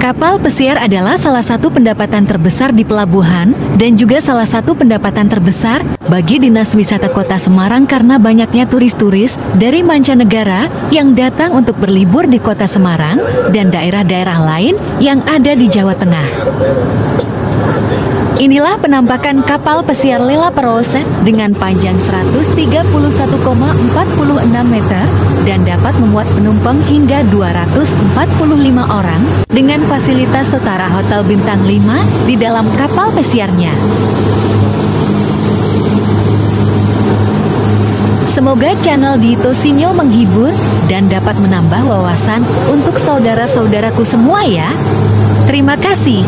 Kapal pesiar adalah salah satu pendapatan terbesar di pelabuhan dan juga salah satu pendapatan terbesar bagi Dinas Wisata Kota Semarang karena banyaknya turis-turis dari mancanegara yang datang untuk berlibur di Kota Semarang dan daerah-daerah lain yang ada di Jawa Tengah. Inilah penampakan kapal pesiar Lela Perosa dengan panjang 131,46 meter dan dapat memuat penumpang hingga 245 orang dengan fasilitas setara hotel bintang 5 di dalam kapal pesiarnya. Semoga channel Dito Sinyo menghibur dan dapat menambah wawasan untuk saudara-saudaraku semua ya. Terima kasih.